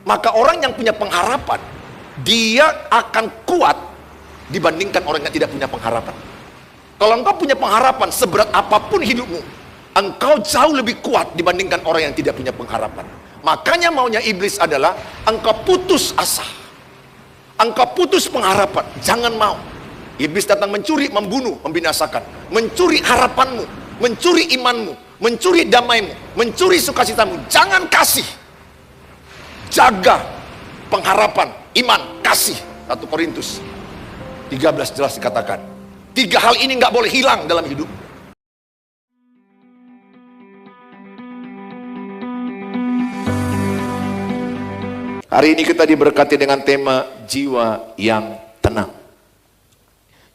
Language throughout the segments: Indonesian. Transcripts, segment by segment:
Maka orang yang punya pengharapan, dia akan kuat dibandingkan orang yang tidak punya pengharapan. Kalau engkau punya pengharapan, seberat apapun hidupmu, engkau jauh lebih kuat dibandingkan orang yang tidak punya pengharapan. Makanya maunya iblis adalah engkau putus asa, engkau putus pengharapan. Jangan mau. Iblis datang mencuri, membunuh, membinasakan, mencuri harapanmu, mencuri imanmu, mencuri damaimu, mencuri sukacitamu. Jangan kasih. Jaga pengharapan, iman, kasih. 1 Korintus 13 jelas dikatakan. 3 hal ini nggak boleh hilang dalam hidup. Hari ini kita diberkati dengan tema jiwa yang tenang.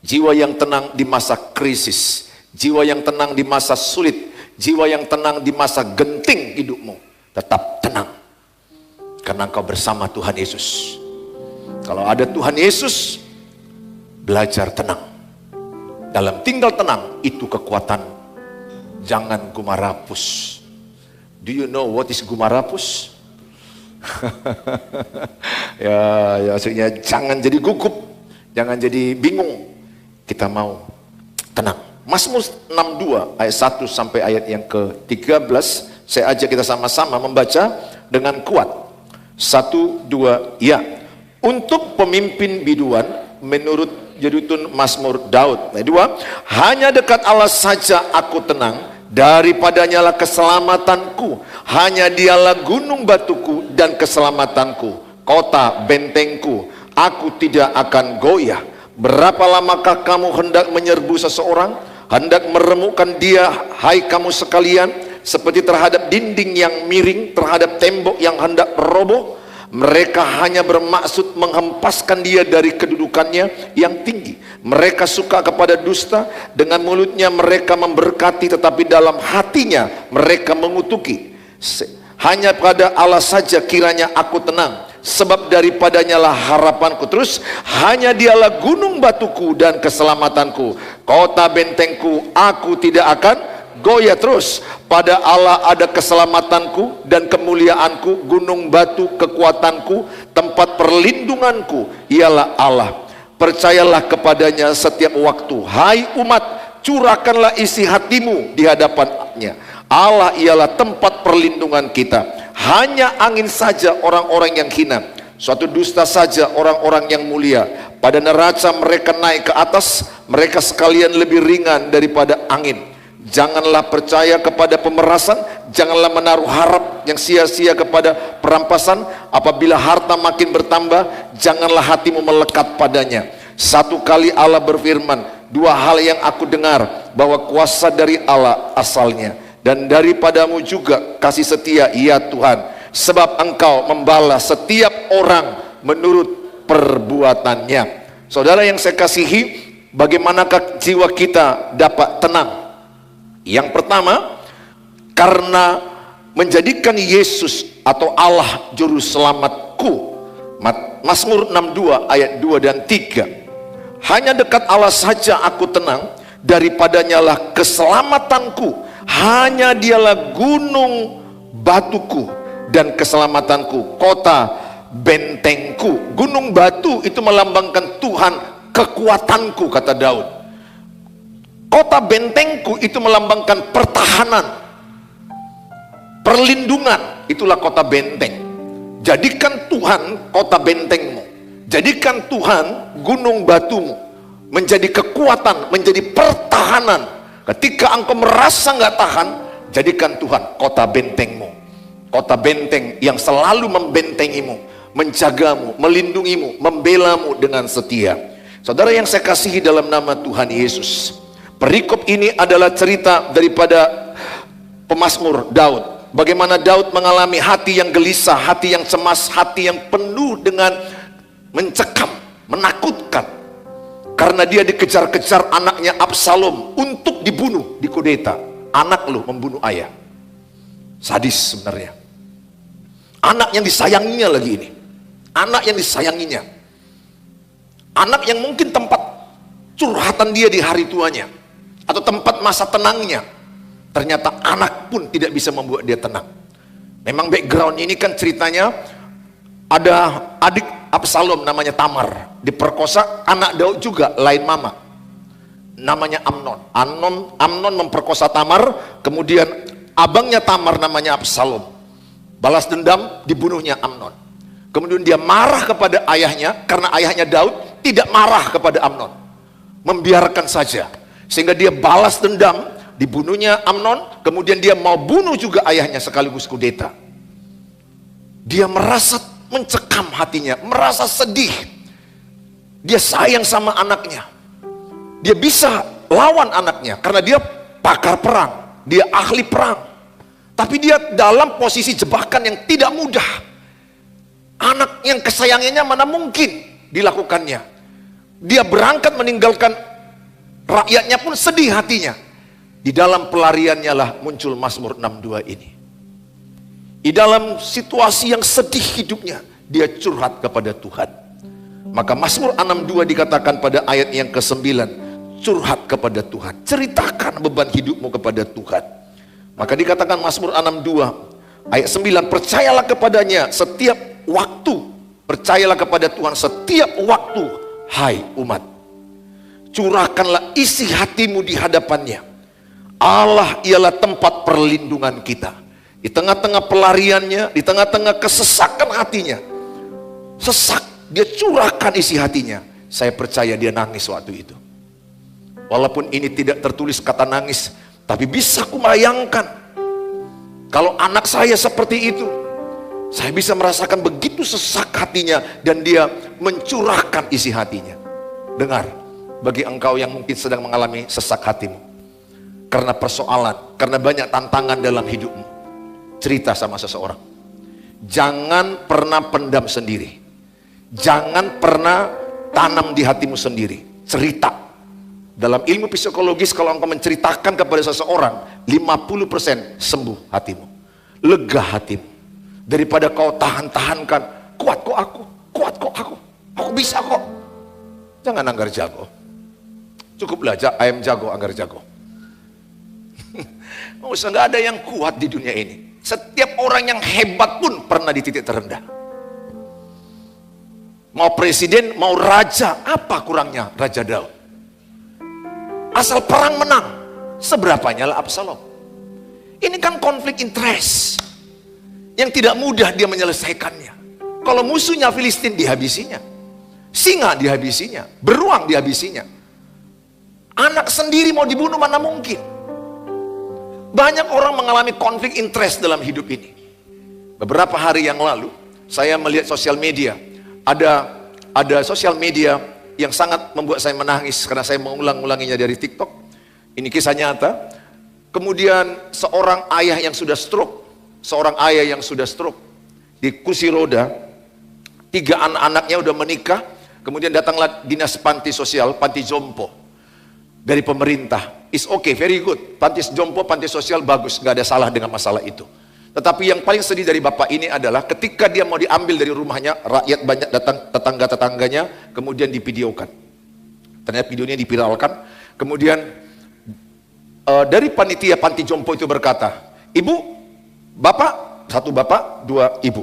Jiwa yang tenang di masa krisis, jiwa yang tenang di masa sulit, jiwa yang tenang di masa genting hidupmu. Tetap tenang, karena engkau bersama Tuhan Yesus. Kalau ada Tuhan Yesus, belajar tenang. Dalam tinggal tenang, itu kekuatan. Jangan gumarapus. Do you know what is gumarapus? ya maksudnya jangan jadi gugup, jangan jadi bingung. Kita mau tenang. Mazmur 62 ayat 1 sampai ayat yang ke-13. Saya ajak kita sama-sama membaca dengan kuat. 1, 2, ya. Untuk pemimpin biduan menurut Jedutun Mazmur Daud. Ayat 2, hanya dekat Allah saja aku tenang, daripadanya lah keselamatanku. Hanya dialah gunung batuku dan keselamatanku, kota bentengku. Aku tidak akan goyah. Berapa lamakah kamu hendak menyerbu seseorang, hendak meremukkan dia, hai kamu sekalian, seperti terhadap dinding yang miring, terhadap tembok yang hendak roboh? Mereka hanya bermaksud menghempaskan dia dari kedudukannya yang tinggi. Mereka suka kepada dusta, dengan mulutnya mereka memberkati, tetapi dalam hatinya mereka mengutuki. Hanya pada Allah saja kiranya aku tenang, sebab daripadanya lah harapanku. Terus, hanya dialah gunung batuku dan keselamatanku, kota bentengku, aku tidak akan goyah. Terus, pada Allah ada keselamatanku dan kemuliaanku, gunung batu kekuatanku, tempat perlindunganku ialah Allah. Percayalah kepadanya setiap waktu, hai umat, curahkanlah isi hatimu di hadapannya. Allah ialah tempat perlindungan kita. Hanya angin saja orang-orang yang hina, suatu dusta saja orang-orang yang mulia. Pada neraca mereka naik ke atas, mereka sekalian lebih ringan daripada angin. Janganlah percaya kepada pemerasan, janganlah menaruh harap yang sia-sia kepada perampasan. Apabila harta makin bertambah, janganlah hatimu melekat padanya. 1 kali Allah berfirman, 2 hal yang aku dengar, bahwa kuasa dari Allah asalnya, dan daripadamu juga kasih setia, ya Tuhan, sebab engkau membalas setiap orang menurut perbuatannya. Saudara yang saya kasihi, bagaimanakah jiwa kita dapat tenang? Yang pertama, karena menjadikan Yesus atau Allah juru selamatku. Mazmur 62 ayat 2 dan 3. Hanya dekat Allah saja aku tenang, daripadanya lah keselamatanku. Hanya dialah gunung batuku dan keselamatanku, kota bentengku. Gunung batu itu melambangkan Tuhan, kekuatanku, kata Daud. Kota bentengku itu melambangkan pertahanan, perlindungan. Itulah kota benteng. Jadikan Tuhan kota bentengmu, jadikan Tuhan gunung batumu, menjadi kekuatan, menjadi pertahanan. Ketika engkau merasa nggak tahan, jadikan Tuhan kota bentengmu, kota benteng yang selalu membentengimu, menjagamu, melindungimu, membelamu dengan setia. Saudara yang saya kasihi dalam nama Tuhan Yesus, perikop ini adalah cerita daripada pemazmur Daud. Bagaimana Daud mengalami hati yang gelisah, hati yang cemas, hati yang penuh dengan mencekam, menakutkan. Karena dia dikejar-kejar anaknya Absalom untuk dibunuh, dikudeta. Anak lu membunuh ayah. Sadis sebenarnya. Anak yang disayanginya lagi ini. Anak yang disayanginya. Anak yang mungkin tempat curhatan dia di hari tuanya, atau tempat masa tenangnya. Ternyata anak pun tidak bisa membuat dia tenang. Memang background ini kan ceritanya Ada adik Absalom namanya Tamar, diperkosa anak Daud juga, lain mama, namanya Amnon. Amnon memperkosa Tamar, kemudian abangnya Tamar namanya Absalom. Balas dendam, dibunuhnya Amnon. Kemudian dia marah kepada ayahnya, karena ayahnya Daud tidak marah kepada Amnon, membiarkan saja. Sehingga dia balas dendam, dibunuhnya Amnon, kemudian dia mau bunuh juga ayahnya sekaligus kudeta. Dia merasa mencekam hatinya, merasa sedih. Dia sayang sama anaknya. Dia bisa lawan anaknya karena dia pakar perang, dia ahli perang. Tapi dia dalam posisi jebakan yang tidak mudah. Anak yang kesayangannya mana mungkin dilakukannya. Dia berangkat meninggalkan rakyatnya pun sedih hatinya. Di dalam pelariannya lah muncul Mazmur 62 ini. Di dalam situasi yang sedih hidupnya, dia curhat kepada Tuhan. Maka Mazmur 62 dikatakan pada ayat yang ke-9, curhat kepada Tuhan. Ceritakan beban hidupmu kepada Tuhan. Maka dikatakan Mazmur 62 ayat 9, percayalah kepadanya setiap waktu. Percayalah kepada Tuhan setiap waktu, hai umat. Curahkanlah isi hatimu di hadapannya. Allah ialah tempat perlindungan kita. Di tengah-tengah pelariannya, di tengah-tengah kesesakan hatinya, sesak, dia curahkan isi hatinya. Saya percaya dia nangis waktu itu. Walaupun ini tidak tertulis kata nangis, tapi bisa kubayangkan kalau anak saya seperti itu. Saya bisa merasakan begitu sesak hatinya, dan dia mencurahkan isi hatinya. Dengar, bagi engkau yang mungkin sedang mengalami sesak hatimu karena persoalan, karena banyak tantangan dalam hidupmu, cerita sama seseorang. Jangan pernah pendam sendiri. Jangan pernah tanam di hatimu sendiri. Cerita. Dalam ilmu psikologis, kalau engkau menceritakan kepada seseorang, 50% sembuh hatimu, lega hatimu. Daripada kau tahan-tahankan, kuat kok aku bisa kok. Jangan anggar jago. Cukuplah ayam jago, anggar jago. Nggak ada yang kuat di dunia ini. Setiap orang yang hebat pun pernah di titik terendah. Mau presiden, mau raja, apa kurangnya Raja Daud? Asal perang menang, seberapanya lah Absalom. Ini kan konflik interest yang tidak mudah dia menyelesaikannya. Kalau musuhnya Filistin, dihabisinya. Singa dihabisinya, beruang dihabisinya. Anak sendiri mau dibunuh mana mungkin. Banyak orang mengalami konflik interest dalam hidup ini. Beberapa hari yang lalu saya melihat sosial media, ada sosial media yang sangat membuat saya menangis karena saya mengulang-ulanginya dari TikTok. Ini kisah nyata. Kemudian seorang ayah yang sudah stroke, di kursi roda, 3 anak-anaknya udah menikah. Kemudian datanglah dinas panti sosial, panti jompo dari pemerintah. It's okay, very good. Panti jompo, panti sosial bagus, nggak ada salah dengan masalah itu. Tetapi yang paling sedih dari bapak ini adalah ketika dia mau diambil dari rumahnya, rakyat banyak datang, tetangga-tetangganya, kemudian divideokan. Ternyata videonya dipiralkan. Kemudian dari panitia panti jompo itu berkata, ibu, bapak, 1 bapak, 2 ibu.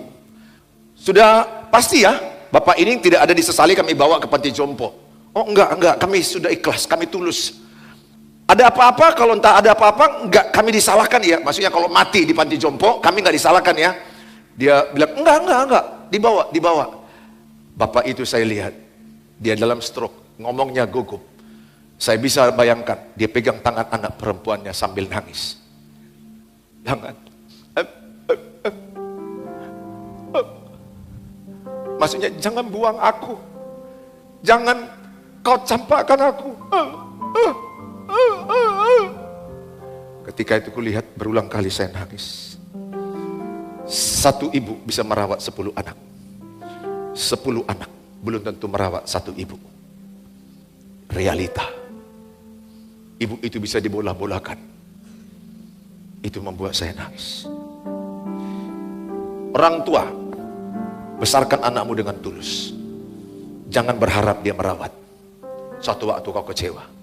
Sudah pasti ya, bapak ini tidak ada disesali kami bawa ke panti jompo. Oh enggak, kami sudah ikhlas, kami tulus. Ada apa-apa, kalau entah ada apa-apa, enggak kami disalahkan ya. Maksudnya kalau mati di panti jompo, kami enggak disalahkan ya. Dia bilang, enggak, dibawa. Bapak itu saya lihat, dia dalam stroke, ngomongnya gugup. Saya bisa bayangkan, dia pegang tangan anak perempuannya sambil nangis. Jangan. Maksudnya, jangan buang aku. Jangan kau campakkan aku. Ketika itu kulihat berulang kali saya nangis. 1 ibu bisa merawat 10 anak. 10 anak belum tentu merawat 1 ibu. Realita. Ibu itu bisa dibolah-bolahkan. Itu membuat saya nangis. Orang tua, besarkan anakmu dengan tulus. Jangan berharap dia merawat. Suatu waktu kau kecewa.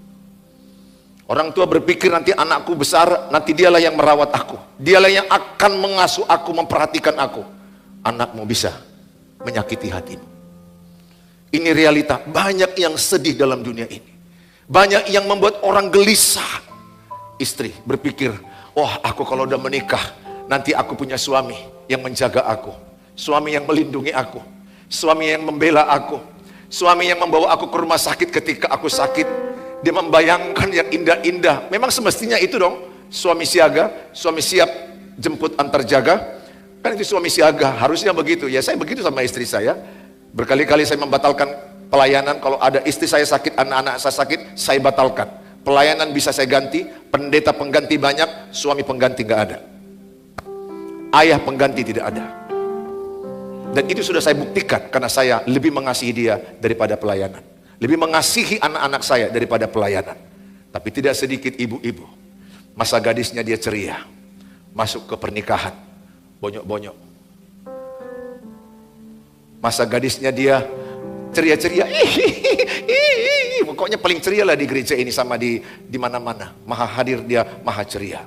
Orang tua berpikir nanti anakku besar, nanti dialah yang merawat aku. Dialah yang akan mengasuh aku, memperhatikan aku. Anakmu bisa menyakiti hatimu. Ini realita. Banyak yang sedih dalam dunia ini. Banyak yang membuat orang gelisah. Istri berpikir, wah aku kalau udah menikah, nanti aku punya suami yang menjaga aku. Suami yang melindungi aku. Suami yang membela aku. Suami yang membawa aku ke rumah sakit ketika aku sakit. Dia membayangkan yang indah-indah. Memang semestinya itu dong. Suami siaga, suami siap jemput antar jaga. Kan itu suami siaga, harusnya begitu. Ya saya begitu sama istri saya. Berkali-kali saya membatalkan pelayanan. Kalau ada istri saya sakit, anak-anak saya sakit, saya batalkan. Pelayanan bisa saya ganti, pendeta pengganti banyak, suami pengganti gak ada. Ayah pengganti tidak ada. Dan itu sudah saya buktikan karena saya lebih mengasihi dia daripada pelayanan. Lebih mengasihi anak-anak saya daripada pelayanan. Tapi tidak sedikit ibu-ibu, masa gadisnya dia ceria, masuk ke pernikahan, bonyok-bonyok. Masa gadisnya dia ceria-ceria, pokoknya paling ceria lah di gereja ini sama di mana-mana. Maha hadir dia, maha ceria.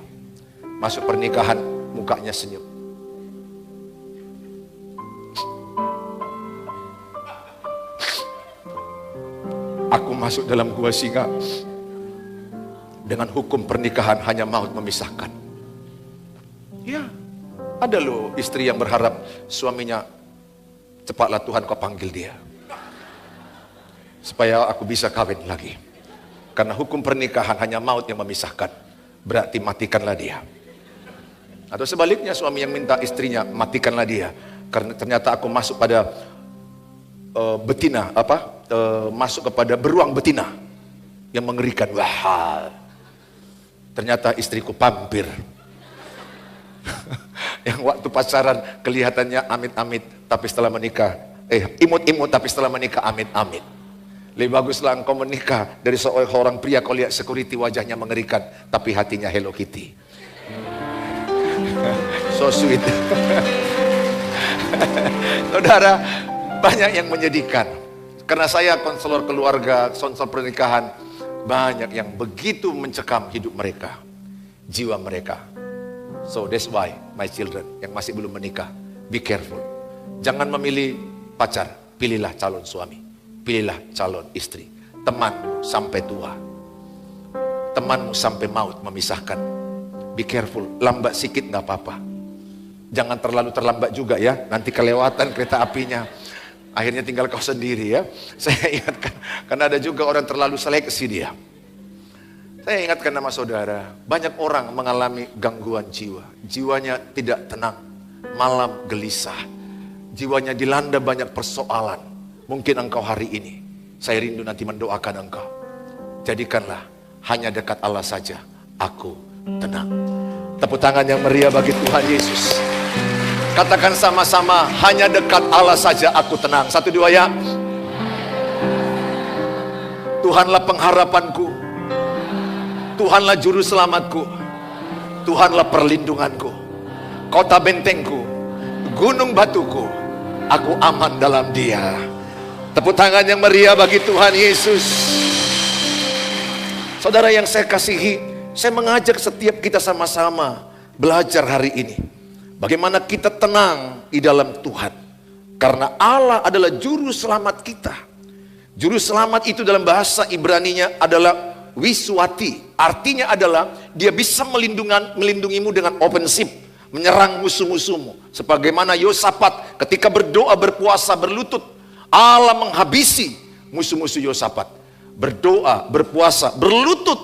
Masuk pernikahan, mukanya senyum. Aku masuk dalam gua singa. Dengan hukum pernikahan hanya maut memisahkan. Ya, ada loh istri yang berharap suaminya, cepatlah Tuhan kau panggil dia, supaya aku bisa kawin lagi. Karena hukum pernikahan hanya maut yang memisahkan. Berarti matikanlah dia. Atau sebaliknya suami yang minta istrinya, matikanlah dia. Karena ternyata aku masuk pada betina, masuk kepada beruang betina yang mengerikan. Wah, ternyata istriku pampir. Yang waktu pacaran kelihatannya amit-amit, tapi setelah menikah imut-imut, tapi setelah menikah amit-amit. Lebih baguslah engkau menikah dari seorang pria kau lihat security wajahnya mengerikan, tapi hatinya Hello Kitty. So sweet. Saudara, banyak yang menyedihkan. Karena saya konselor keluarga, konselor pernikahan, banyak yang begitu mencekam hidup mereka, jiwa mereka. So that's why my children yang masih belum menikah, be careful. Jangan memilih pacar, pilihlah calon suami, pilihlah calon istri. Temanmu sampai tua, temanmu sampai maut memisahkan. Be careful, lambat sikit nggak apa-apa. Jangan terlalu terlambat juga ya, nanti kelewatan kereta apinya. Akhirnya tinggal kau sendiri ya. Saya ingatkan, karena ada juga orang terlalu seleksi dia. Saya ingatkan nama saudara, banyak orang mengalami gangguan jiwa. Jiwanya tidak tenang, malam gelisah. Jiwanya dilanda banyak persoalan. Mungkin engkau hari ini, saya rindu nanti mendoakan engkau. Jadikanlah hanya dekat Allah saja, aku tenang. Tepuk tangan yang meriah bagi Tuhan Yesus. Katakan sama-sama, hanya dekat Allah saja aku tenang. 1, 2 ya. Tuhanlah pengharapanku, Tuhanlah juru selamatku, Tuhanlah perlindunganku, kota bentengku, gunung batuku, aku aman dalam Dia. Tepuk tangan yang meriah bagi Tuhan Yesus. Saudara yang saya kasihi, saya mengajak setiap kita sama-sama belajar hari ini bagaimana kita tenang di dalam Tuhan. Karena Allah adalah juru selamat kita. Juru selamat itu dalam bahasa Ibraninya adalah Wiswati. Artinya adalah dia bisa melindungimu dengan offensif, menyerang musuh-musuhmu. Sebagaimana Yosafat ketika berdoa, berpuasa, berlutut, Allah menghabisi musuh-musuh Yosafat. Berdoa, berpuasa, berlutut,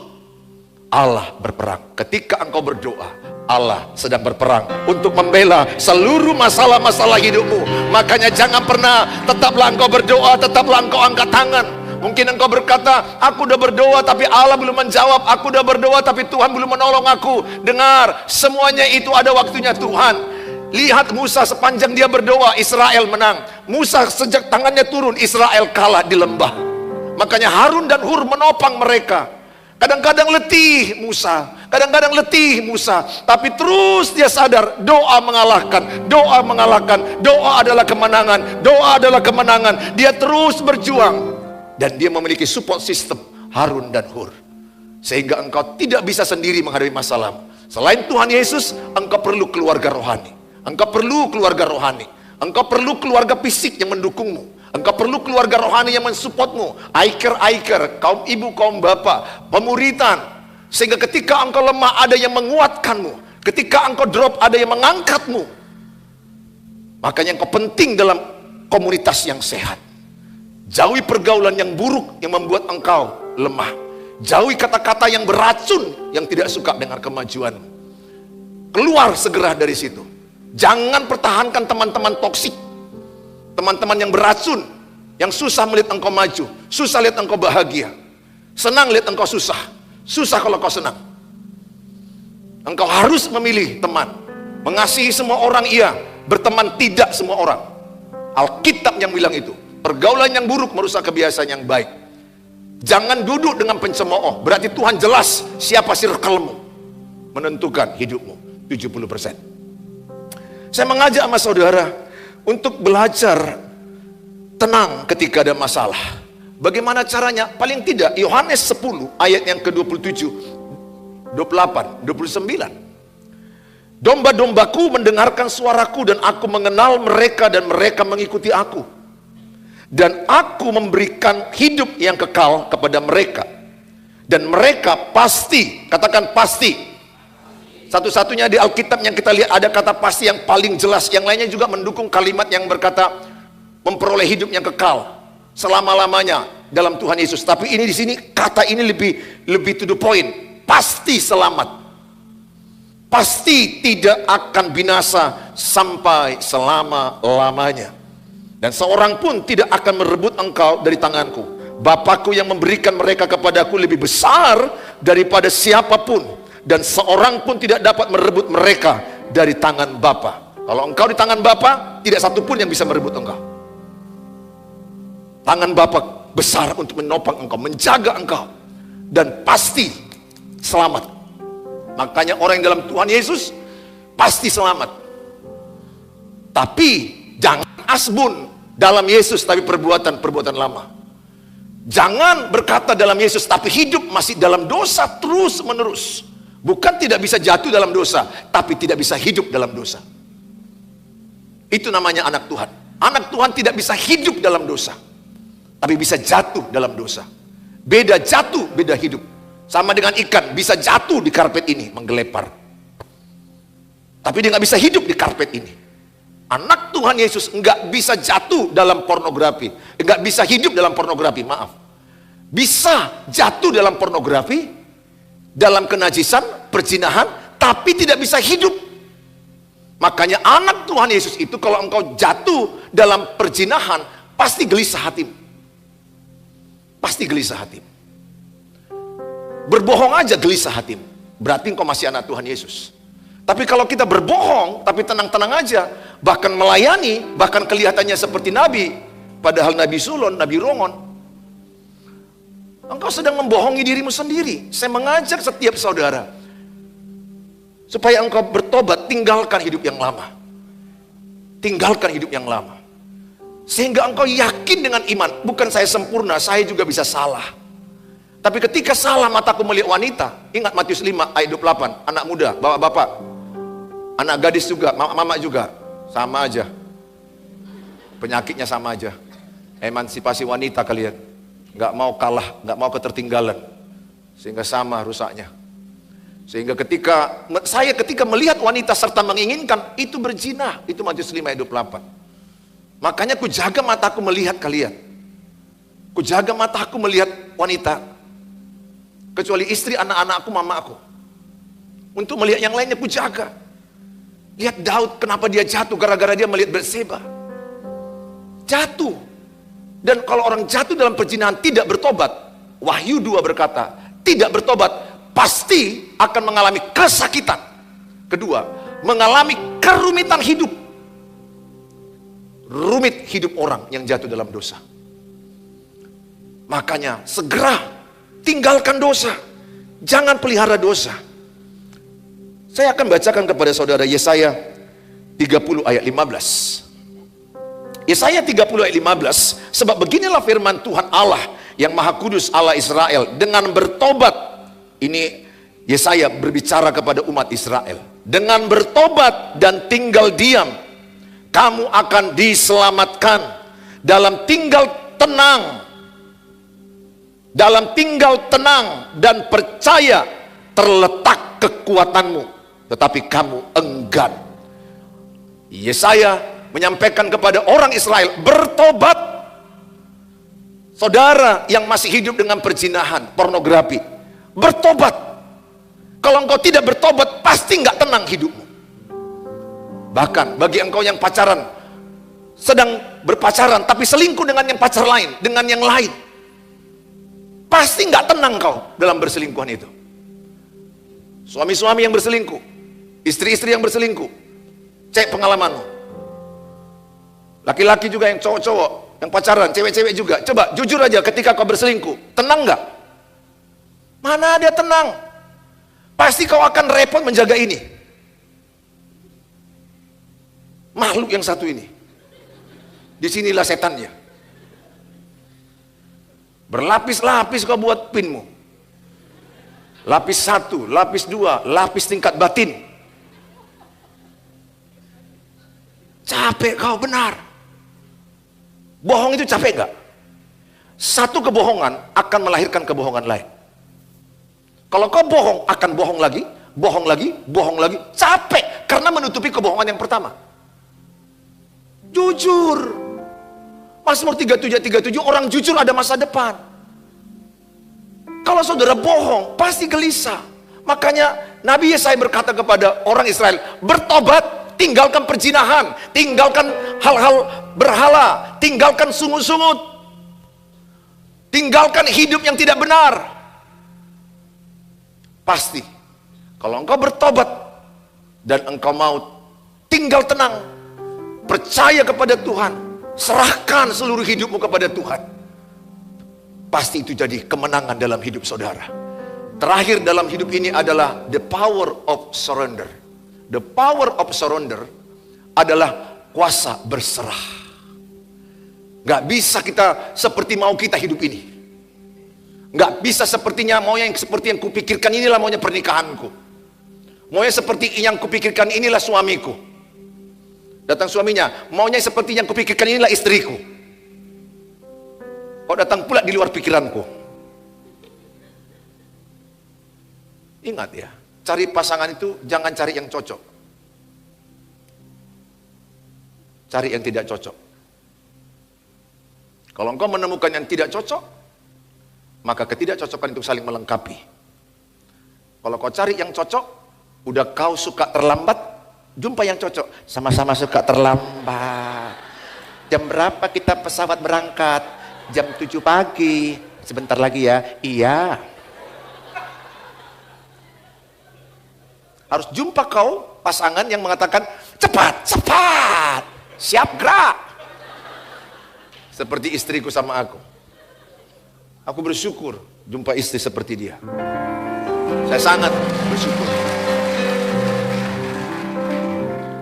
Allah berperang. Ketika engkau berdoa, Allah sedang berperang untuk membela seluruh masalah-masalah hidupmu. Makanya jangan pernah, tetaplah engkau berdoa, tetaplah engkau angkat tangan. Mungkin engkau berkata, aku udah berdoa tapi Allah belum menjawab. Aku udah berdoa tapi Tuhan belum menolong aku. Dengar, semuanya itu ada waktunya Tuhan. Lihat Musa, sepanjang dia berdoa, Israel menang. Musa sejak tangannya turun, Israel kalah di lembah. Makanya Harun dan Hur menopang mereka. Kadang-kadang letih Musa, kadang-kadang letih Musa, tapi terus dia sadar doa mengalahkan, doa mengalahkan, doa adalah kemenangan, doa adalah kemenangan. Dia terus berjuang dan dia memiliki support system Harun dan Hur, sehingga engkau tidak bisa sendiri menghadapi masalah. Selain Tuhan Yesus, engkau perlu keluarga rohani. Engkau perlu keluarga rohani. Engkau perlu keluarga fisik yang mendukungmu. Engkau perlu keluarga rohani yang mensupportmu. Aiker-aiker, kaum ibu, kaum bapak, pemuritan. Sehingga ketika engkau lemah ada yang menguatkanmu. Ketika engkau drop ada yang mengangkatmu. Makanya engkau penting dalam komunitas yang sehat. Jauhi pergaulan yang buruk yang membuat engkau lemah. Jauhi kata-kata yang beracun yang tidak suka dengan kemajuanmu. Keluar segera dari situ. Jangan pertahankan teman-teman toksik, teman-teman yang beracun, yang susah melihat engkau maju, susah lihat engkau bahagia, senang lihat engkau susah, susah kalau kau senang. Engkau harus memilih teman. Mengasihi semua orang iya, berteman tidak semua orang. Alkitab yang bilang itu. Pergaulan yang buruk merusak kebiasaan yang baik. Jangan duduk dengan pencemooh. Berarti Tuhan jelas siapa circle-mu, menentukan hidupmu 70%. Saya mengajak sama saudara untuk belajar tenang ketika ada masalah. Bagaimana caranya? Paling tidak Yohanes 10 ayat yang ke-27, 28, 29. Domba-dombaku mendengarkan suaraku dan aku mengenal mereka dan mereka mengikuti aku. Dan aku memberikan hidup yang kekal kepada mereka. Dan mereka pasti, katakan pasti. Satu-satunya di Alkitab yang kita lihat ada kata pasti yang paling jelas. Yang lainnya juga mendukung kalimat yang berkata memperoleh hidup yang kekal selama-lamanya dalam Tuhan Yesus. Tapi ini di sini kata ini lebih to the point. Pasti selamat. Pasti tidak akan binasa sampai selama-lamanya. Dan seorang pun tidak akan merebut engkau dari tanganku. Bapakku yang memberikan mereka kepadaku lebih besar daripada siapapun. Dan seorang pun tidak dapat merebut mereka dari tangan Bapa. Kalau engkau di tangan Bapa, tidak satu pun yang bisa merebut engkau. Tangan Bapa besar untuk menopang engkau, menjaga engkau. Dan pasti selamat. Makanya orang yang dalam Tuhan Yesus pasti selamat. Tapi jangan asbun dalam Yesus tapi perbuatan lama. Jangan berkata dalam Yesus tapi hidup masih dalam dosa terus menerus. Bukan tidak bisa jatuh dalam dosa, tapi tidak bisa hidup dalam dosa. Itu namanya anak Tuhan. Anak Tuhan tidak bisa hidup dalam dosa, tapi bisa jatuh dalam dosa. Beda jatuh, beda hidup. Sama dengan ikan, bisa jatuh di karpet ini, menggelepar. Tapi dia nggak bisa hidup di karpet ini. Anak Tuhan Yesus nggak bisa jatuh dalam pornografi, nggak bisa hidup dalam pornografi, maaf. Bisa jatuh dalam pornografi, dalam kenajisan, perzinahan, tapi tidak bisa hidup. Makanya anak Tuhan Yesus itu kalau engkau jatuh dalam perzinahan, pasti gelisah hatimu. Pasti gelisah hatimu. Berbohong aja gelisah hatimu, berarti engkau masih anak Tuhan Yesus. Tapi kalau kita berbohong tapi tenang-tenang aja, bahkan melayani, bahkan kelihatannya seperti nabi, padahal nabi sulon, nabi rongon, engkau sedang membohongi dirimu sendiri. Saya mengajak setiap saudara supaya engkau bertobat, tinggalkan hidup yang lama. Tinggalkan hidup yang lama. Sehingga engkau yakin dengan iman, bukan saya sempurna, saya juga bisa salah. Tapi ketika salah mataku melihat wanita, ingat Matius 5 ayat 28, anak muda, bapak-bapak, anak gadis juga, mama juga, sama aja. Penyakitnya sama aja. Emansipasi wanita kalian. Nggak mau kalah, nggak mau ketertinggalan. Sehingga sama rusaknya. Sehingga ketika melihat wanita serta menginginkan, itu berzina. Itu Matius 5 ayat 28. Makanya ku jaga mataku melihat kalian. Ku jaga mataku melihat wanita. Kecuali istri, anak-anakku, mamaku. Untuk melihat yang lainnya ku jaga. Lihat Daud, kenapa dia jatuh? Gara-gara dia melihat Batseba. Jatuh. Dan kalau orang jatuh dalam perzinahan tidak bertobat, Wahyu 2 berkata, tidak bertobat, pasti akan mengalami kesakitan. Kedua, mengalami kerumitan hidup. Rumit hidup orang yang jatuh dalam dosa. Makanya segera tinggalkan dosa. Jangan pelihara dosa. Saya akan bacakan kepada saudara Yesaya 30 ayat 15. Yesaya 30 ayat 15. Sebab beginilah firman Tuhan Allah yang Maha Kudus, Allah Israel, dengan bertobat. Ini Yesaya berbicara kepada umat Israel. Dengan bertobat dan tinggal diam, kamu akan diselamatkan. Dalam tinggal tenang, dalam tinggal tenang dan percaya terletak kekuatanmu, tetapi kamu enggan. Yesaya menyampaikan kepada orang Israel, bertobat. Saudara yang masih hidup dengan perzinahan, pornografi, bertobat. Kalau engkau tidak bertobat, pasti nggak tenang hidupmu. Bahkan bagi engkau yang pacaran, sedang berpacaran tapi selingkuh dengan yang pacar lain, dengan yang lain, pasti nggak tenang kau dalam berselingkuhan itu. Suami-suami yang berselingkuh, istri-istri yang berselingkuh, cek pengalamanmu. Laki-laki juga yang cowok-cowok yang pacaran, cewek-cewek juga, coba jujur aja, ketika kau berselingkuh, tenang nggak? Mana ada tenang? Pasti kau akan repot menjaga ini. Makhluk yang satu ini, disinilah setannya. Berlapis-lapis kau buat pinmu. Lapis 1, lapis 2, lapis tingkat batin. Capek kau, benar. Bohong itu capek gak? Satu kebohongan akan melahirkan kebohongan lain. Kalau kau bohong, akan bohong lagi, bohong lagi, bohong lagi. Capek, karena menutupi kebohongan yang pertama. Jujur. Mazmur 37:37, orang jujur ada masa depan. Kalau saudara bohong, pasti gelisah. Makanya Nabi Yesaya berkata kepada orang Israel, bertobat, tinggalkan perzinahan, tinggalkan hal-hal berhala, tinggalkan sungut-sungut, tinggalkan hidup yang tidak benar. Pasti, kalau engkau bertobat dan engkau mau tinggal tenang, percaya kepada Tuhan, serahkan seluruh hidupmu kepada Tuhan, pasti itu jadi kemenangan dalam hidup saudara. Terakhir dalam hidup ini adalah the power of surrender. The power of surrender adalah kuasa berserah. Gak bisa kita seperti mau kita hidup ini. Gak bisa sepertinya mau yang seperti yang kupikirkan inilah maunya pernikahanku. Maunya seperti yang kupikirkan inilah suamiku. Datang suaminya, maunya seperti yang kupikirkan inilah istriku. Kok datang pula di luar pikiranku. Ingat ya, cari pasangan itu jangan cari yang cocok. Cari yang tidak cocok. Kalau engkau menemukan yang tidak cocok, maka ketidakcocokan itu saling melengkapi. Kalau kau cari yang cocok, udah kau suka terlambat, jumpa yang cocok. Sama-sama suka terlambat. Jam berapa kita pesawat berangkat? Jam 7 pagi. Sebentar lagi ya. Iya. Harus jumpa kau pasangan yang mengatakan cepat, cepat, siap gerak. Seperti istriku sama aku. Aku bersyukur jumpa istri seperti dia. Saya sangat bersyukur.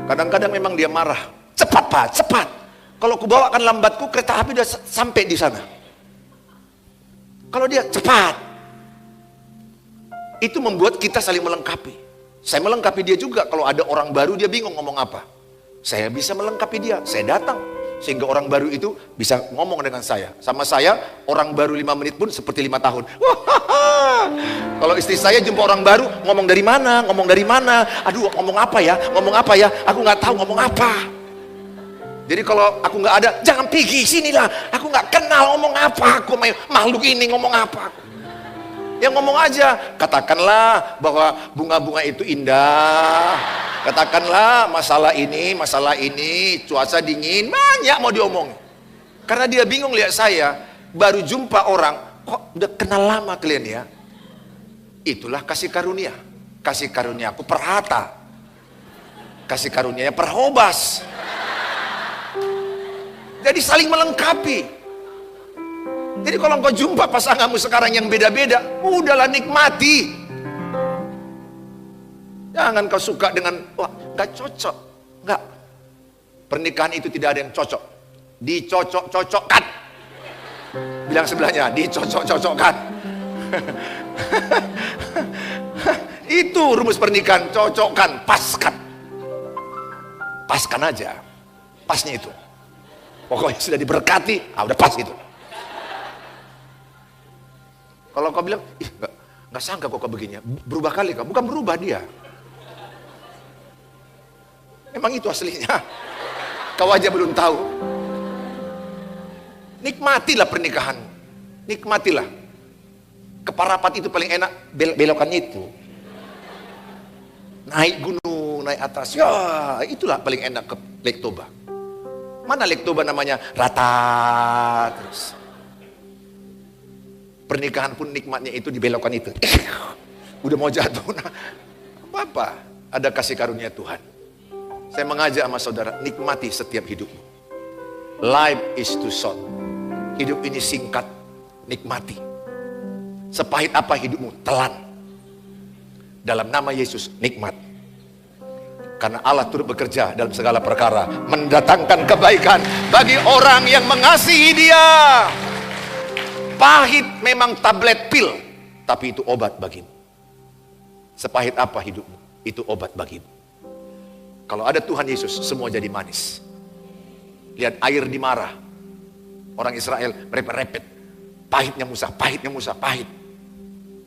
Kadang-kadang memang dia marah. Cepat Pak, cepat. Kalau ku bawakan lambatku, kereta api udah sampai di sana. Kalau dia cepat, itu membuat kita saling melengkapi. Saya melengkapi dia juga. Kalau ada orang baru dia bingung ngomong apa, saya bisa melengkapi dia. Saya datang sehingga orang baru itu bisa ngomong dengan saya. Sama saya orang baru 5 menit pun seperti 5 tahun. Kalau istri saya jumpa orang baru, ngomong dari mana, ngomong dari mana. Aduh, ngomong apa ya, ngomong apa ya, aku nggak tahu ngomong apa. Jadi kalau aku nggak ada, jangan pergi sinilah, aku nggak kenal ngomong apa, aku makhluk ini ngomong apa. Ya ngomong aja, katakanlah bahwa bunga-bunga itu indah, katakanlah masalah ini, cuaca dingin, banyak mau diomong. Karena dia bingung lihat saya, baru jumpa orang, kok udah kenal lama kalian ya. Itulah kasih karunia. Kasih karunia aku perhata, kasih karunianya perhobas. Jadi saling melengkapi. Jadi kalau engkau jumpa pasanganmu sekarang yang beda-beda, udahlah nikmati. Jangan kau suka dengan, wah gak cocok. Enggak. Pernikahan itu tidak ada yang cocok. Dicocok-cocokkan. Bilang sebelahnya, dicocok-cocokkan. Itu rumus pernikahan, cocokkan, paskan. Paskan aja. pasnya itu. Pokoknya sudah diberkati, udah pas gitu. Kalau kau bilang, ih nggak sangka kok begini, berubah kali kau. Bukan berubah dia. Emang itu aslinya. Kau aja belum tahu. Nikmatilah pernikahan. Nikmatilah. Keparapat itu paling enak, belokannya itu. Naik gunung, naik atas. Ya, itulah paling enak ke Lake Toba. Mana Lake Toba namanya? Rata terus. Pernikahan pun nikmatnya itu di belokan itu. Udah mau jatuh. Nah, apa-apa. Ada kasih karunia Tuhan. Saya mengajak sama saudara, nikmati setiap hidupmu. Life is too short. Hidup ini singkat, nikmati. Sepahit apa hidupmu, telan. Dalam nama Yesus, nikmat. Karena Allah turut bekerja dalam segala perkara, mendatangkan kebaikan bagi orang yang mengasihi Dia. Pahit memang tablet pil, tapi itu obat bagimu. Sepahit apa hidupmu, itu obat bagimu. Kalau ada Tuhan Yesus, semua jadi manis. Lihat air di Marah. Orang Israel merepet-repet. Pahitnya Musa, pahitnya Musa, pahit.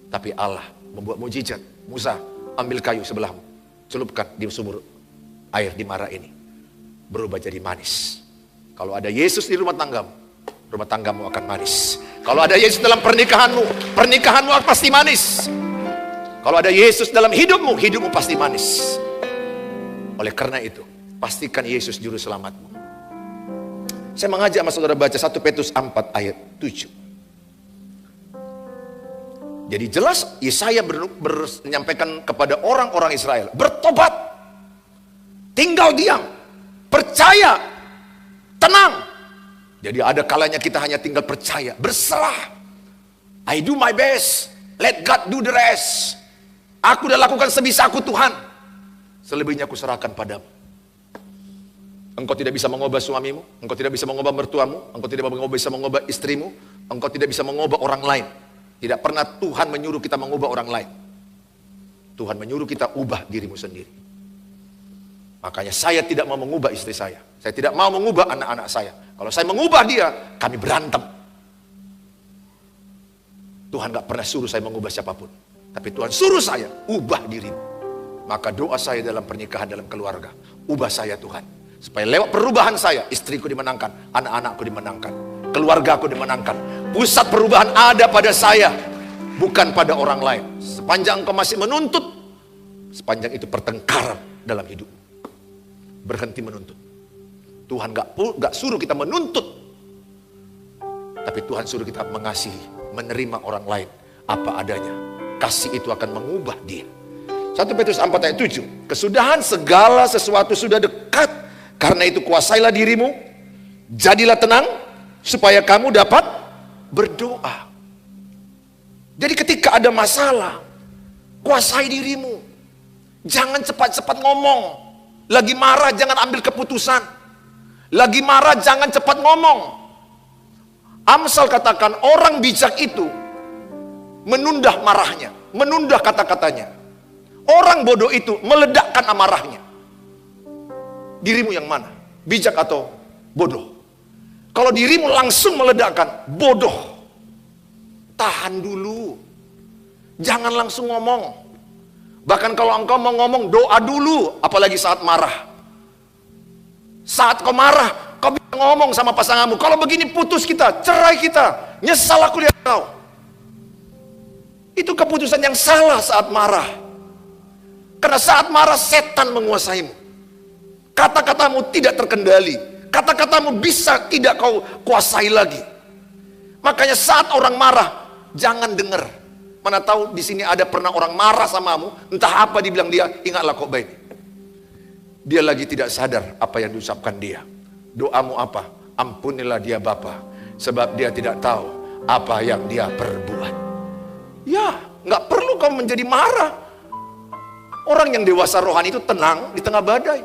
Tapi Allah membuat mujizat. Musa, ambil kayu sebelahmu, celupkan di sumur air di Marah ini. Berubah jadi manis. Kalau ada Yesus di rumah tanggamu akan manis. Kalau ada Yesus dalam pernikahanmu, pernikahanmu pasti manis. Kalau ada Yesus dalam hidupmu, hidupmu pasti manis. Oleh karena itu, pastikan Yesus juru selamatmu. Saya mengajak sama saudara baca 1 Petrus 4 ayat 7. Jadi jelas Yesaya menyampaikan kepada orang-orang Israel, bertobat, tinggal diam, percaya, tenang. Jadi ada kalanya kita hanya tinggal percaya, berserah. I do my best, let God do the rest. Aku udah lakukan sebisaku Tuhan, selebihnya aku serahkan padamu. Engkau tidak bisa mengubah suamimu, engkau tidak bisa mengubah mertuamu, engkau tidak bisa mengubah istrimu, engkau tidak bisa mengubah orang lain. Tidak pernah Tuhan menyuruh kita mengubah orang lain. Tuhan menyuruh kita ubah dirimu sendiri. Makanya saya tidak mau mengubah istri saya. Saya tidak mau mengubah anak-anak saya. Kalau saya mengubah dia, kami berantem. Tuhan gak pernah suruh saya mengubah siapapun. Tapi Tuhan suruh saya, ubah dirimu. Maka doa saya dalam pernikahan, dalam keluarga, ubah saya Tuhan. Supaya lewat perubahan saya, istriku dimenangkan, anak-anakku dimenangkan, keluargaku dimenangkan. Pusat perubahan ada pada saya, bukan pada orang lain. Sepanjang engkau masih menuntut, sepanjang itu pertengkaran dalam hidup. Berhenti menuntut. Tuhan gak suruh kita menuntut, tapi Tuhan suruh kita mengasihi, menerima orang lain apa adanya. Kasih itu akan mengubah dia. 1 Petrus 4 ayat 7. Kesudahan segala sesuatu sudah dekat. Karena itu kuasailah dirimu, jadilah tenang, supaya kamu dapat berdoa. Jadi ketika ada masalah, kuasai dirimu. Jangan cepat-cepat ngomong. Lagi marah jangan ambil keputusan. Lagi marah jangan cepat ngomong. Amsal katakan orang bijak itu menunda marahnya, menunda kata-katanya. Orang bodoh itu meledakkan amarahnya. Dirimu yang mana? Bijak atau bodoh? Kalau dirimu langsung meledakkan, bodoh. Tahan dulu. Jangan langsung ngomong. Bahkan kalau engkau mau ngomong, doa dulu. Apalagi saat marah. Saat kau marah, kau bisa ngomong sama pasanganmu. Kalau begini putus kita, cerai kita. Nyesal aku lihat kau. Itu keputusan yang salah saat marah. Karena saat marah setan menguasaimu. Kata-katamu tidak terkendali. Kata-katamu bisa tidak kau kuasai lagi. Makanya saat orang marah, jangan dengar. Mana tahu di sini ada pernah orang marah samamu, entah apa dibilang dia, ingatlah kok baik. Dia lagi tidak sadar apa yang diucapkan dia. Doamu apa? Ampunilah dia Bapa, sebab dia tidak tahu apa yang dia perbuat. Ya, nggak perlu kau menjadi marah. Orang yang dewasa rohani itu tenang di tengah badai.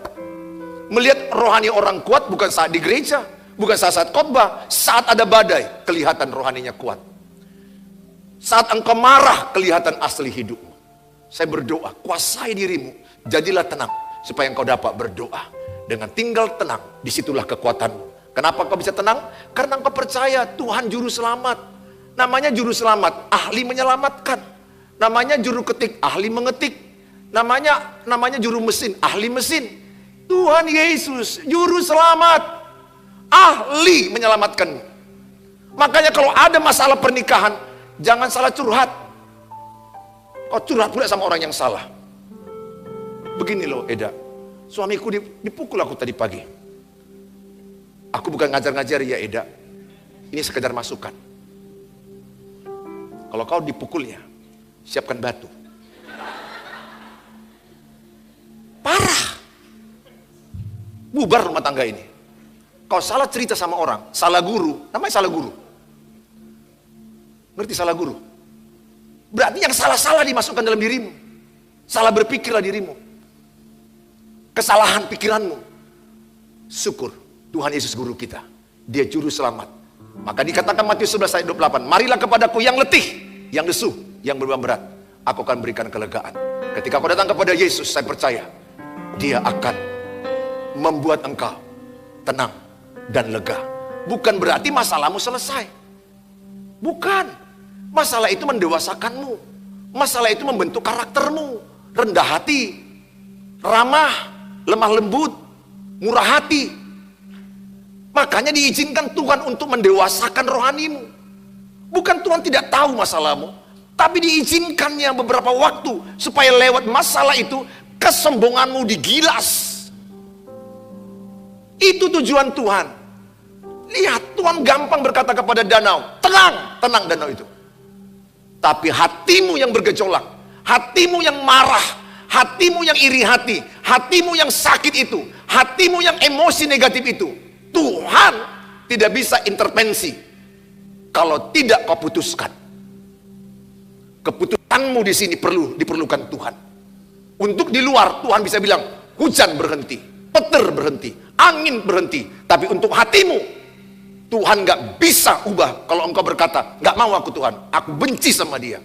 Melihat rohani orang kuat bukan saat di gereja, bukan saat khotbah, saat ada badai kelihatan rohaninya kuat. Saat engkau marah kelihatan asli hidupmu. Saya berdoa, kuasai dirimu, jadilah tenang supaya engkau dapat berdoa. Dengan tinggal tenang, disitulah kekuatanmu. Kenapa kau bisa tenang? Karena kau percaya Tuhan juru selamat. Namanya juru selamat, ahli menyelamatkan. Namanya juru ketik, ahli mengetik. Namanya juru mesin, ahli mesin. Tuhan Yesus, juru selamat, ahli menyelamatkanmu. Makanya kalau ada masalah pernikahan, jangan salah curhat. Kau curhat pula sama orang yang salah. Begini loh Eda, suamiku dipukul aku tadi pagi. Aku bukan ngajar-ngajar ya Eda, ini sekedar masukan. Kalau kau dipukulnya, siapkan batu. Parah. Bubar rumah tangga ini. Kau salah cerita sama orang, salah guru, namanya salah guru. Ngerti salah guru? Berarti yang salah-salah dimasukkan dalam dirimu. Salah berpikirlah dirimu. Kesalahan pikiranmu. Syukur Tuhan Yesus guru kita. Dia juru selamat. Maka dikatakan Matius 11 ayat 28. Marilah kepadaku yang letih, yang lesu, yang beban berat. Aku akan berikan kelegaan. Ketika kau datang kepada Yesus, saya percaya Dia akan membuat engkau tenang dan lega. Bukan berarti masalahmu selesai. Bukan. Masalah itu mendewasakanmu. Masalah itu membentuk karaktermu. Rendah hati, ramah, lemah lembut, murah hati. Makanya diizinkan Tuhan untuk mendewasakan rohanimu. Bukan Tuhan tidak tahu masalahmu, tapi diizinkannya beberapa waktu supaya lewat masalah itu kesombonganmu digilas. Itu tujuan Tuhan. Lihat, Tuhan gampang berkata kepada danau, tenang, tenang danau itu. Tapi hatimu yang bergejolak, hatimu yang marah, hatimu yang iri hati, hatimu yang sakit itu, hatimu yang emosi negatif itu, Tuhan tidak bisa intervensi kalau tidak kau putuskan. Keputusanmu di sini diperlukan Tuhan. Untuk di luar Tuhan bisa bilang hujan berhenti, petir berhenti, angin berhenti. Tapi untuk hatimu Tuhan gak bisa ubah. Kalau engkau berkata, gak mau aku Tuhan, aku benci sama dia,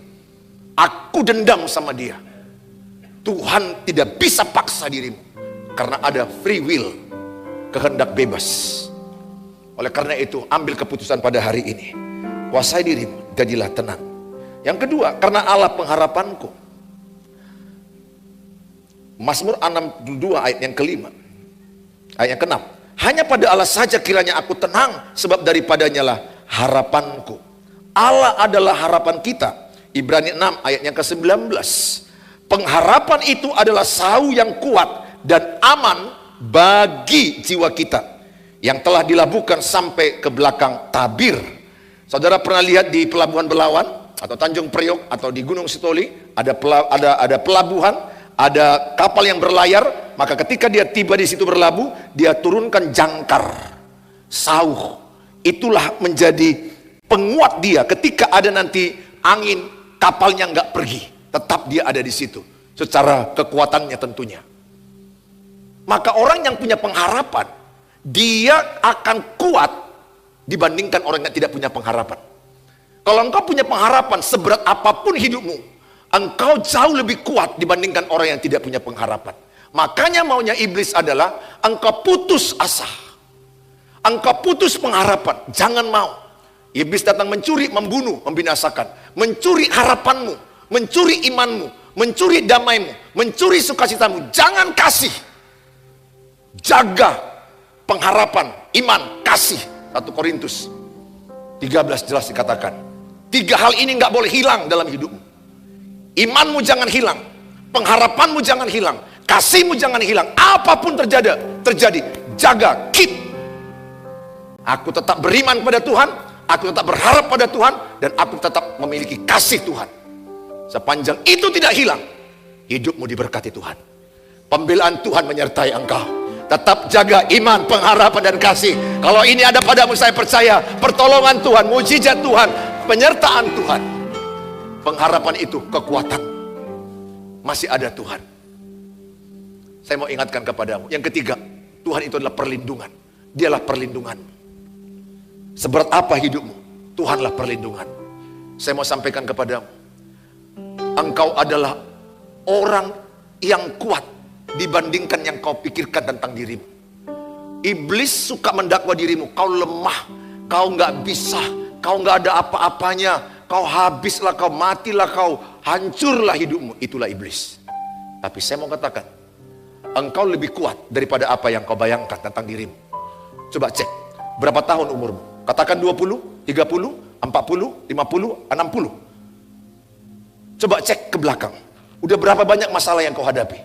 aku dendam sama dia. Tuhan tidak bisa paksa dirimu. Karena ada free will, kehendak bebas. Oleh karena itu, ambil keputusan pada hari ini. Kuasai dirimu, jadilah tenang. Yang kedua, karena Allah pengharapanku. Mazmur 62 ayat yang kelima. Ayat yang keenam. Hanya pada Allah saja kiranya aku tenang, sebab daripadanya lah harapanku. Allah adalah harapan kita. Ibrani 6 ayat yang ke-19. Pengharapan itu adalah sau yang kuat dan aman bagi jiwa kita, yang telah dilabuhkan sampai ke belakang tabir. Saudara pernah lihat di Pelabuhan Belawan atau Tanjung Priok atau di Gunung Sitoli ada pelabuhan, ada kapal yang berlayar. Maka ketika dia tiba di situ berlabuh, dia turunkan jangkar, sauh. Itulah menjadi penguat dia ketika ada nanti angin, kapalnya nggak pergi, tetap dia ada di situ secara kekuatannya tentunya. Maka orang yang punya pengharapan, dia akan kuat dibandingkan orang yang tidak punya pengharapan. Kalau engkau punya pengharapan, seberat apapun hidupmu, engkau jauh lebih kuat dibandingkan orang yang tidak punya pengharapan. Makanya maunya iblis adalah engkau putus asa, engkau putus pengharapan. Jangan mau. Iblis datang mencuri, membunuh, membinasakan, mencuri harapanmu, mencuri imanmu, mencuri damaimu, mencuri sukacitamu. Jangan kasih. Jaga pengharapan, iman, kasih. 1 Korintus 13 jelas dikatakan, 3 hal ini nggak boleh hilang dalam hidupmu. Imanmu jangan hilang, pengharapanmu jangan hilang, kasihmu jangan hilang. Apapun terjadi, jaga, keep. Aku tetap beriman pada Tuhan, aku tetap berharap pada Tuhan, dan aku tetap memiliki kasih Tuhan. Sepanjang itu tidak hilang, hidupmu diberkati Tuhan. Pembelaan Tuhan menyertai engkau. Tetap jaga iman, pengharapan, dan kasih. Kalau ini ada padamu, saya percaya pertolongan Tuhan, mujizat Tuhan, penyertaan Tuhan. Pengharapan itu kekuatan. Masih ada Tuhan. Saya mau ingatkan kepadamu. Yang ketiga, Tuhan itu adalah perlindungan. Dialah perlindungan. Seberat apa hidupmu, Tuhanlah perlindungan. Saya mau sampaikan kepadamu, engkau adalah orang yang kuat dibandingkan yang kau pikirkan tentang dirimu. Iblis suka mendakwa dirimu, kau lemah, kau nggak bisa, kau nggak ada apa-apanya, kau habislah, kau matilah, kau hancurlah hidupmu. Itulah iblis. Tapi saya mau katakan, engkau lebih kuat daripada apa yang kau bayangkan tentang dirimu. Coba cek, berapa tahun umurmu? Katakan 20, 30, 40, 50, 60. Coba cek ke belakang. Udah berapa banyak masalah yang kau hadapi?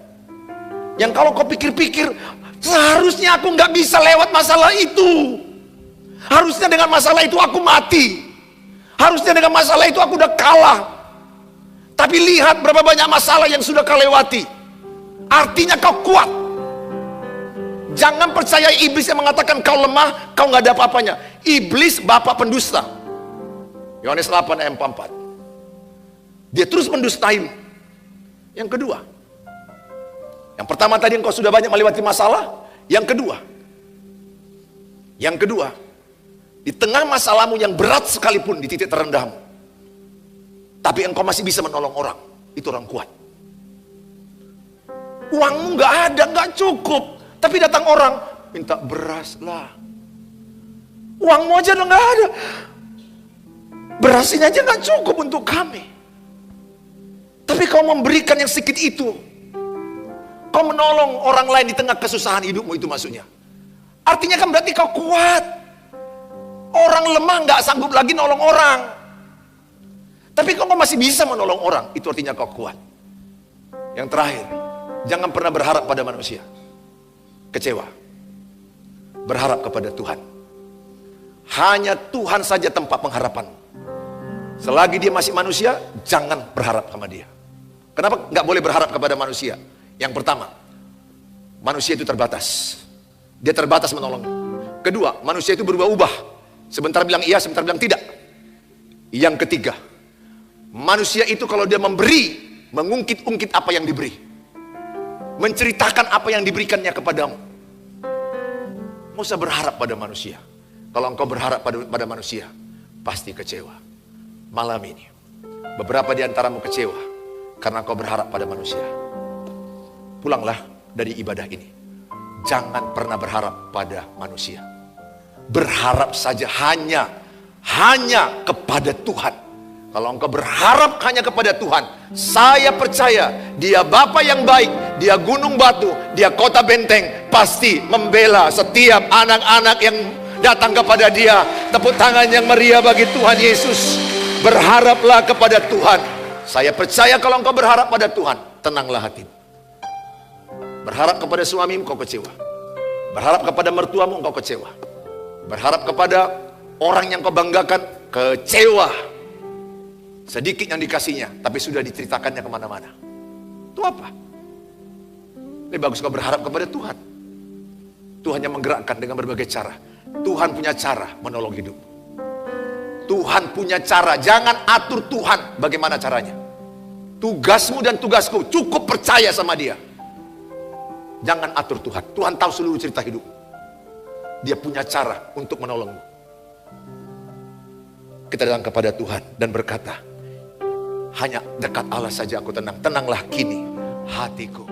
Yang kalau kau pikir-pikir, seharusnya aku nggak bisa lewat masalah itu. Harusnya dengan masalah itu aku mati. Harusnya dengan masalah itu aku udah kalah. Tapi lihat berapa banyak masalah yang sudah kau lewati. Artinya kau kuat. Jangan percaya iblis yang mengatakan kau lemah, kau nggak ada apa-apanya. Iblis bapak pendusta. Yohanes 8 ayat 44. Dia terus mendustaimu. Yang kedua, yang pertama tadi engkau sudah banyak melewati masalah. Yang kedua, di tengah masalahmu yang berat sekalipun di titik terendahmu, tapi engkau masih bisa menolong orang. Itu orang kuat. Uangmu nggak ada, nggak cukup, tapi datang orang minta beras lah. Uangmu aja udah nggak ada, berasnya aja nggak cukup untuk kami. Tapi kau memberikan yang sedikit itu. Kau menolong orang lain di tengah kesusahan hidupmu, itu maksudnya. Artinya kan berarti kau kuat. Orang lemah nggak sanggup lagi nolong orang. Tapi kau masih bisa menolong orang, itu artinya kau kuat. Yang terakhir, jangan pernah berharap pada manusia. Kecewa. Berharap kepada Tuhan. Hanya Tuhan saja tempat pengharapan. Selagi dia masih manusia, jangan berharap sama dia. Kenapa nggak boleh berharap kepada manusia? Yang pertama, manusia itu terbatas. Dia terbatas menolong. Kedua, manusia itu berubah-ubah. Sebentar bilang iya, sebentar bilang tidak. Yang ketiga, manusia itu kalau dia memberi, mengungkit-ungkit apa yang diberi. Menceritakan apa yang diberikannya kepadamu. Nggak usah berharap pada manusia. Kalau engkau berharap pada manusia, pasti kecewa. Malam ini, beberapa di antaramu kecewa karena kau berharap pada manusia. Pulanglah dari ibadah ini. Jangan pernah berharap pada manusia. Berharap saja hanya kepada Tuhan. Kalau engkau berharap hanya kepada Tuhan, saya percaya Dia Bapa yang baik, Dia gunung batu, Dia kota benteng, pasti membela setiap anak-anak yang datang kepada Dia. Tepuk tangan yang meriah bagi Tuhan Yesus. Berharaplah kepada Tuhan. Saya percaya kalau engkau berharap pada Tuhan, tenanglah hatimu. Berharap kepada suamimu, kau kecewa. Berharap kepada mertuamu, engkau kecewa. Berharap kepada orang yang kau banggakan, kecewa. Sedikit yang dikasihnya, tapi sudah diceritakannya kemana-mana. Itu apa? Lebih bagus kau berharap kepada Tuhan. Tuhan yang menggerakkan dengan berbagai cara. Tuhan punya cara menolong hidup. Tuhan punya cara, jangan atur Tuhan bagaimana caranya. Tugasmu dan tugasku, cukup percaya sama Dia. Jangan atur Tuhan. Tuhan tahu seluruh cerita hidup. Dia punya cara untuk menolongmu. Kita datang kepada Tuhan dan berkata, hanya dekat Allah saja aku tenang. Tenanglah kini hatiku.